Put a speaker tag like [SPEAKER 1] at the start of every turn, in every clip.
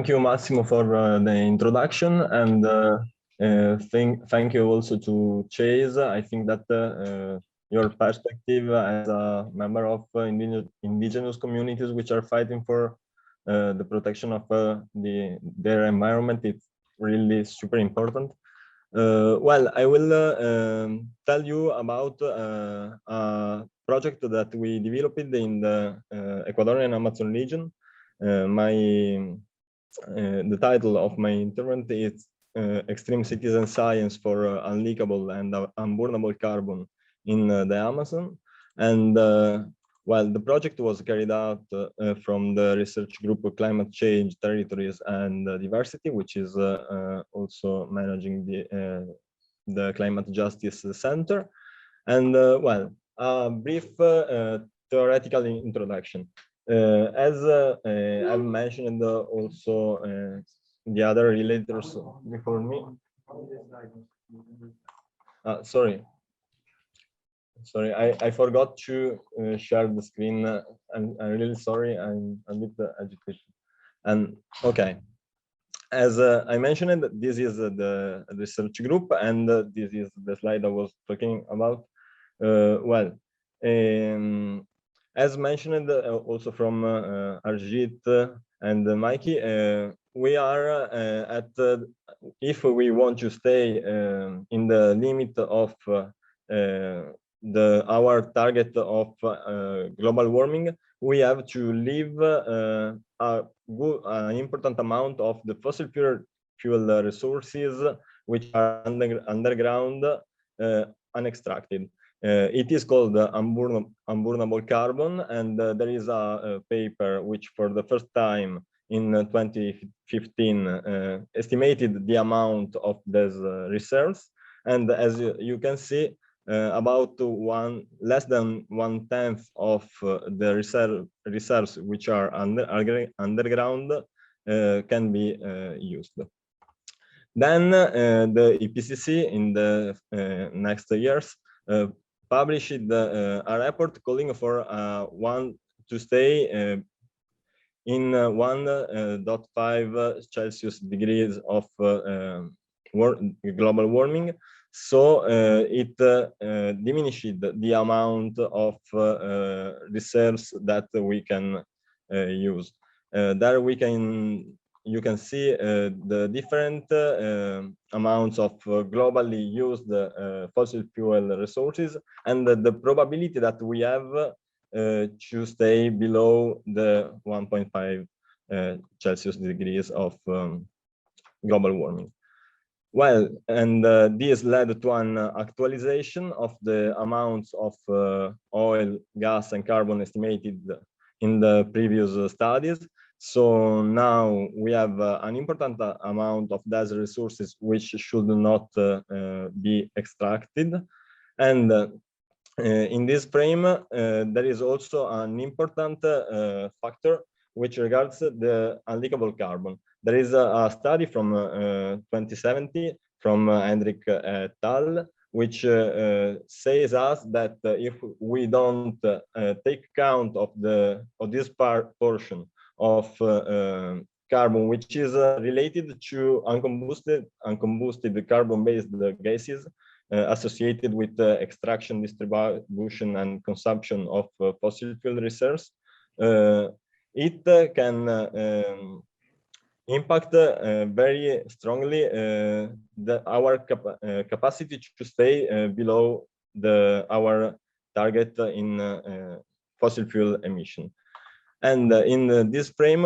[SPEAKER 1] Thank you, Massimo, for the introduction, and thank you also to Chase. I think that your perspective as a member of indigenous communities which are fighting for the protection of their environment, it's really super important. Well, I will tell you about a project that we developed in the Ecuadorian Amazon region. The title of my intervent is Extreme Citizen Science for Unleakable and Unburnable Carbon in the Amazon. And well, the project was carried out from the research group of Climate Change, Territories, and Diversity, which is also managing the Climate Justice Center. And well, a brief theoretical introduction. As I've mentioned also the other relators before me. Sorry, I forgot to share the screen. I'm really sorry. I'm a bit agitated. And okay, as I mentioned, this is the research group, and this is the slide I was talking about. Well. As mentioned also from Arjit and Mikey, we are if we want to stay in the limit of our target of global warming, we have to leave an important amount of the fossil fuel resources which are underground unextracted. It is called Unburnable Carbon, and there is a paper which for the first time in 2015 estimated the amount of these reserves. And as you can see, about less than 1/10 of the reserves which are underground can be used. Then the EPCC in the next years published a report calling for to stay in 1.5 Celsius degrees of global warming. So it diminished the amount of reserves that we can use. There you can see the different amounts of globally used fossil fuel resources and the probability that we have to stay below the 1.5 Celsius degrees of global warming. Well, and this led to an actualization of the amounts of oil, gas, and carbon estimated in the previous studies. So now we have an important amount of those resources which should not be extracted. And in this frame, there is also an important factor which regards the unleakable carbon. There is a study from 2070 from Hendrik et al., which says us that if we don't take count of this portion of carbon, which is related to uncombusted carbon-based gases associated with extraction, distribution, and consumption of fossil fuel reserves, it can impact very strongly our capacity to stay below our target in fossil fuel emission. And in this frame,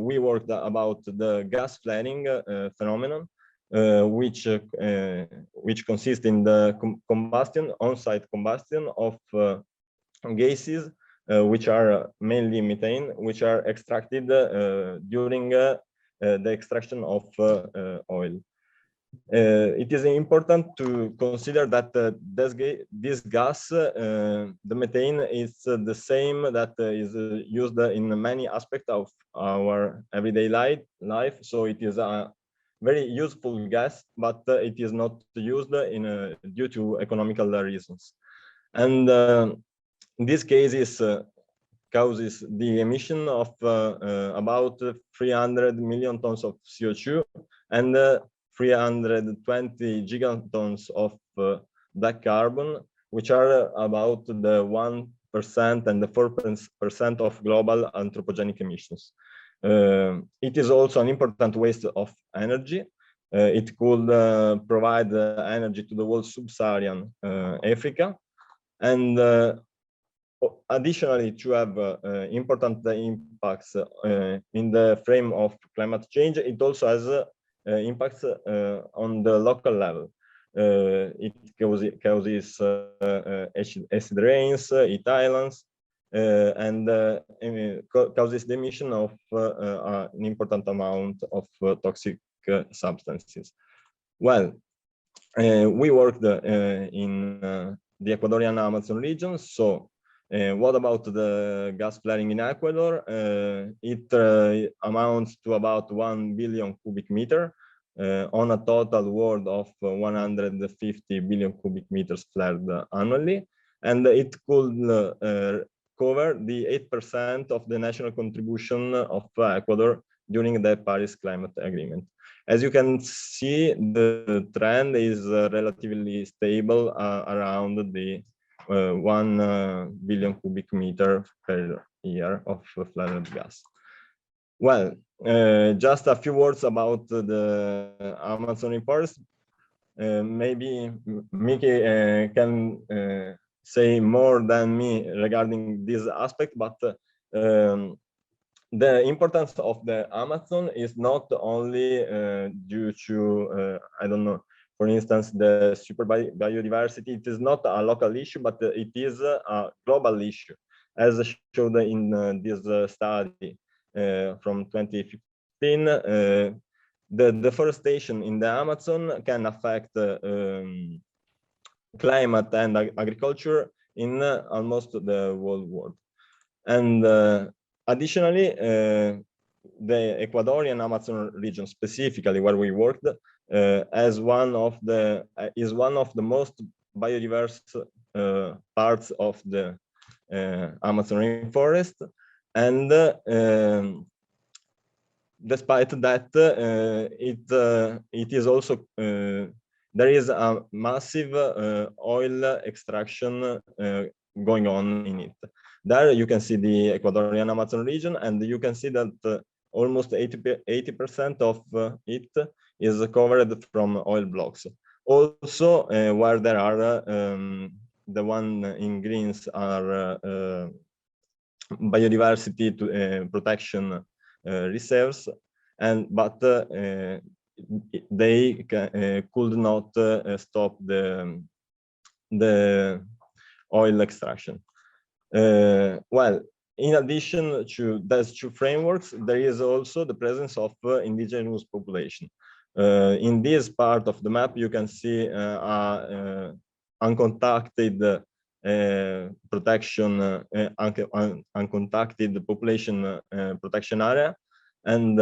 [SPEAKER 1] we worked about the gas flaring phenomenon, which consists in the on-site combustion of gases, which are mainly methane, which are extracted during the extraction of oil. It is important to consider that this gas, the methane, is the same that is used in many aspects of our everyday life. So it is a very useful gas, but it is not used due to economical reasons. And in this case, causes the emission of about 300 million tons of CO2 and 320 gigatons of black carbon, which are about the 1% and the 4% of global anthropogenic emissions. It is also an important waste of energy. It could provide energy to the whole sub-Saharan Africa, and additionally, to have important impacts in the frame of climate change, it also has impacts on the local level. It causes acid rains, heat islands, and causes the emission of an important amount of toxic substances. Well, we worked in the Ecuadorian Amazon region. So what about the gas flaring in Ecuador? It amounts to about 1 billion cubic meter on a total world of 150 billion cubic meters flared annually. And it could cover the 8% of the national contribution of Ecuador during the Paris Climate Agreement. As you can see, the trend is relatively stable around the 1 billion cubic meter per year of flared gas. Well, just a few words about the Amazon forest. Maybe Miki can say more than me regarding this aspect, but the importance of the Amazon is not only due to, I don't know, for instance, the super biodiversity. It is not a local issue, but it is a global issue, as shown in this study from 2015. The deforestation in the Amazon can affect climate and agriculture in almost the whole world. And additionally, the Ecuadorian Amazon region, specifically where we worked, is one of the most biodiverse parts of the Amazon rainforest, and despite that, it is also there is a massive oil extraction going on in it. There you can see the Ecuadorian Amazon region, and you can see that almost 80% of it is covered from oil blocks. Also, where there are the one in greens are biodiversity protection reserves, but they could not stop the oil extraction. Well, in addition to those two frameworks, there is also the presence of indigenous population. In this part of the map, you can see uncontacted protection, uncontacted population protection area. And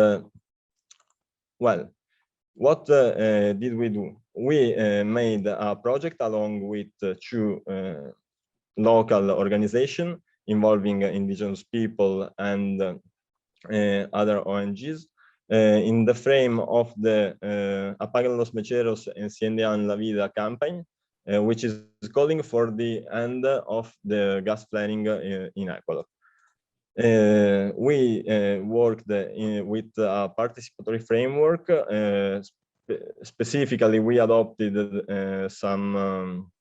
[SPEAKER 1] well, what did we do? We made a project along with two local organizations involving indigenous people and other ONGs in the frame of the Apagan los Mecheros, Enciendan la Vida campaign, which is calling for the end of the gas flaring in Ecuador. We worked with a participatory framework. Specifically, we adopted some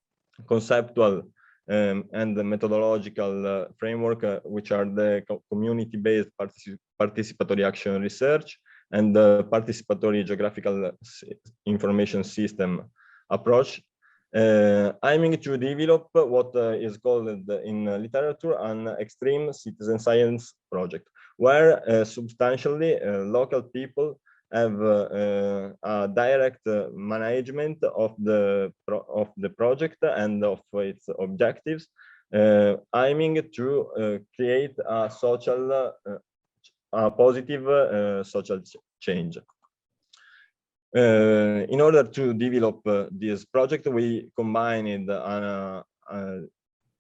[SPEAKER 1] conceptual and the methodological framework, which are the community-based participatory action research and the participatory geographical information system approach, aiming to develop what is called in literature an extreme citizen science project, where substantially local people have a direct management of the project and of its objectives, aiming to create a social, positive social change. In order to develop this project, we combined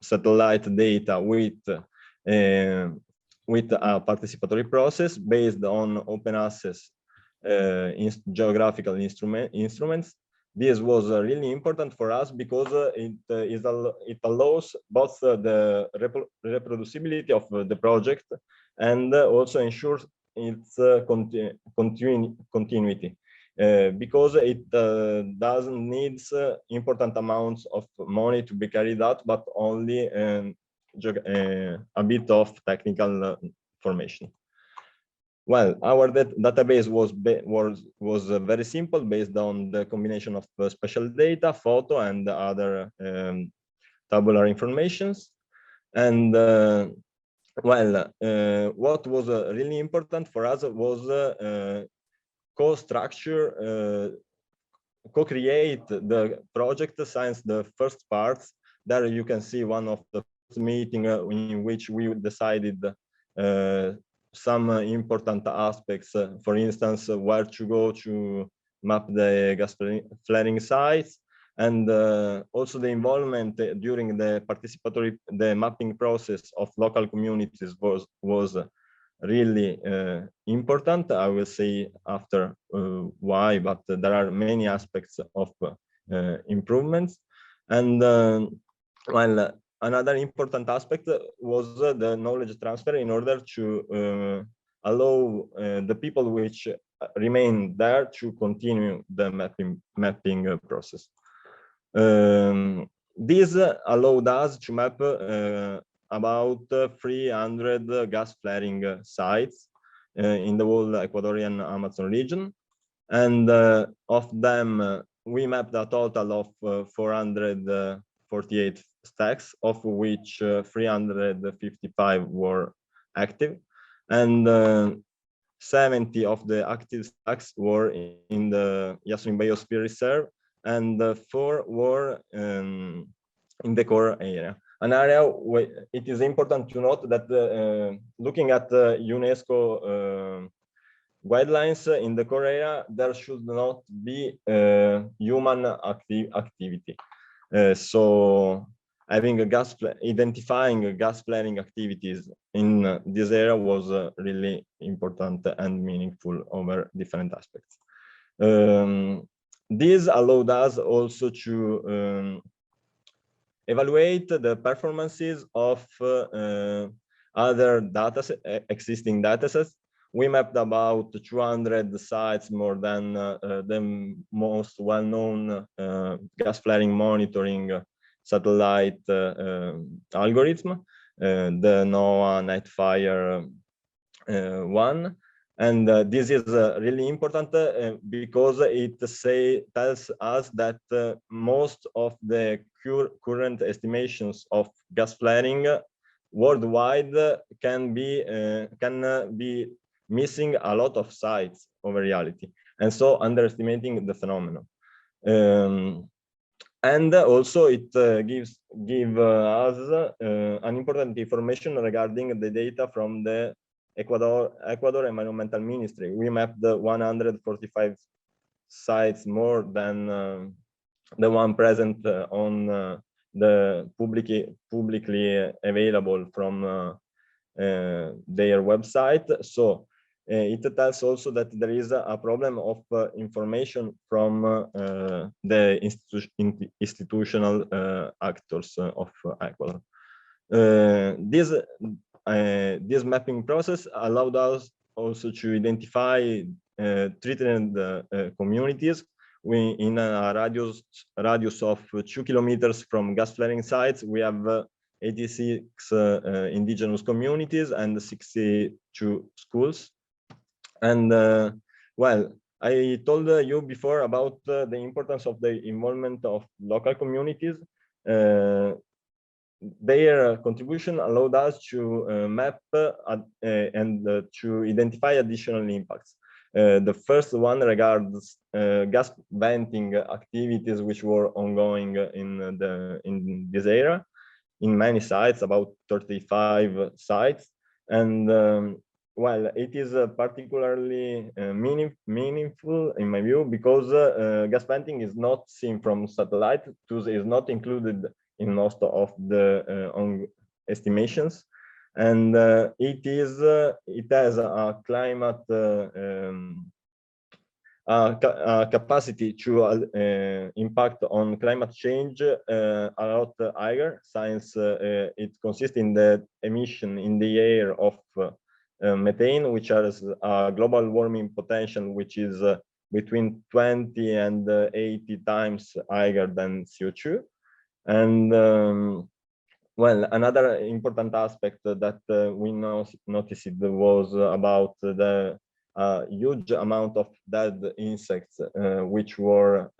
[SPEAKER 1] satellite data with with a participatory process based on open access geographical instruments. This was really important for us because it allows both the reproducibility of the project and also ensures its continuity. Because it doesn't need important amounts of money to be carried out, but only a bit of technical formation. Well, our database was very simple, based on the combination of spatial data, photo, and other tabular informations. And well, what was really important for us was co-create the project since the first parts. There you can see one of the first meeting in which we decided some important aspects, for instance, where to go to map the gas flaring sites, and also the involvement during the mapping process of local communities was really important. I will say after why, but there are many aspects of improvements. And well, another important aspect was the knowledge transfer in order to allow the people which remain there to continue the mapping process. This allowed us to map about 300 gas flaring sites in the whole Ecuadorian Amazon region. And of them, we mapped a total of 448 stacks, of which 355 were active. And 70 of the active stacks were in the Yasuní Biosphere Reserve, and 4 were in the core area. An area where it is important to note that looking at the UNESCO guidelines in the core area, there should not be human activity. So having identifying gas flaring activities in this area was really important and meaningful over different aspects. This allowed us also to evaluate the performances of other existing datasets. We mapped about 200 sites, more than the most well-known gas flaring monitoring satellite algorithm, the NOAA Nightfire one. And this is really important because it tells us that most of the current estimations of gas flaring worldwide can be missing a lot of sites over reality, and so underestimating the phenomenon. And also it gives us an important information regarding the data from the Ecuador Environmental Ministry. We mapped the 145 sites, more than the one present on the publicly available from their website. So it tells also that there is a problem of information from the institutional actors of Ecuador. This mapping process allowed us also to identify threatened communities. In a radius of 2 kilometers from gas flaring sites, we have 86 indigenous communities and 62 schools. And well, I told you before about the importance of the involvement of local communities. Their contribution allowed us to map and to identify additional impacts. The first one regards gas venting activities which were ongoing in this area, in many sites, about 35 sites. And well, it is particularly meaningful in my view because gas venting is not seen from satellite, thus is not included in most of the estimations. and it has a climate capacity to impact on climate change a lot higher, since it consists in the emission in the air of methane, which has a global warming potential which is between 20 and 80 times higher than CO2. And well, another important aspect that we noticed was about the huge amount of dead insects which were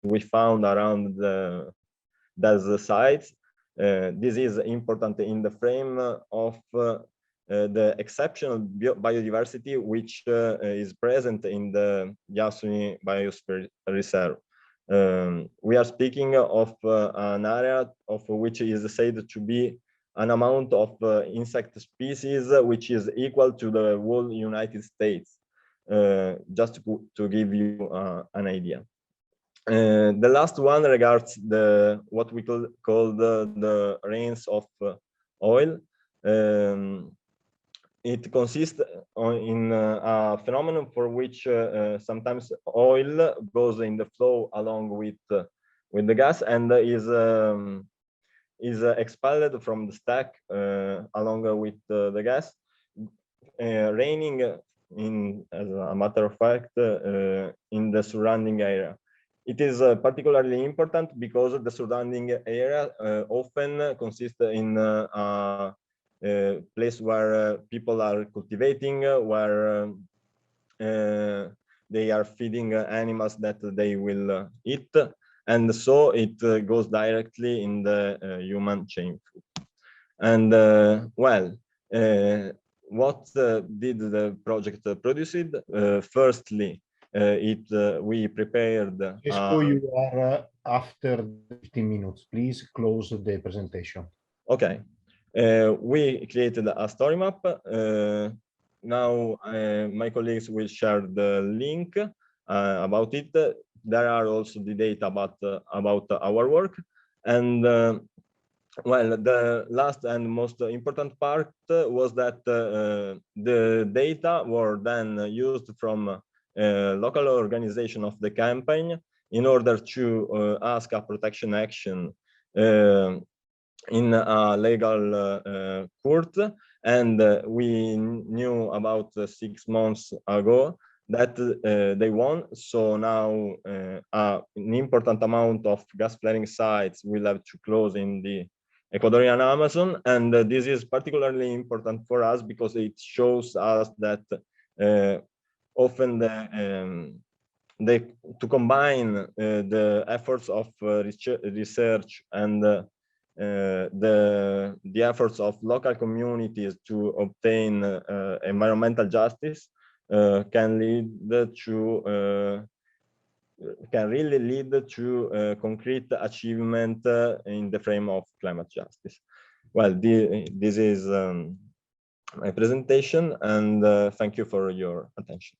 [SPEAKER 1] we found around the sites. This is important in the frame of the exceptional biodiversity which is present in the Yasuni Biosphere Reserve. We are speaking of an area of which is said to be an amount of insect species which is equal to the whole United States, just to give you an idea. The last one regards what we call the rains of oil. It consists in a phenomenon for which sometimes oil goes in the flow along with the gas and is expelled from the stack along with the gas, raining as a matter of fact in the surrounding area. It is particularly important because the surrounding area often consists in a place where people are cultivating, where they are feeding animals that they will eat, and so it goes directly in the human chain. And well, what did the project produce? Firstly, we prepared.
[SPEAKER 2] You are after 15 minutes. Please close the presentation.
[SPEAKER 1] Okay. We created a story map. Now my colleagues will share the link about it. There are also the data about our work. And well, the last and most important part was that the data were then used from local organization of the campaign in order to ask a protection action in a legal court. And we knew about 6 months ago that they won. So now an important amount of gas flaring sites will have to close in the Ecuadorian Amazon. And this is particularly important for us because it shows us that often to combine the efforts of research and the efforts of local communities to obtain environmental justice can really lead to concrete achievement in the frame of climate justice. Well, this is my presentation, and thank you for your attention.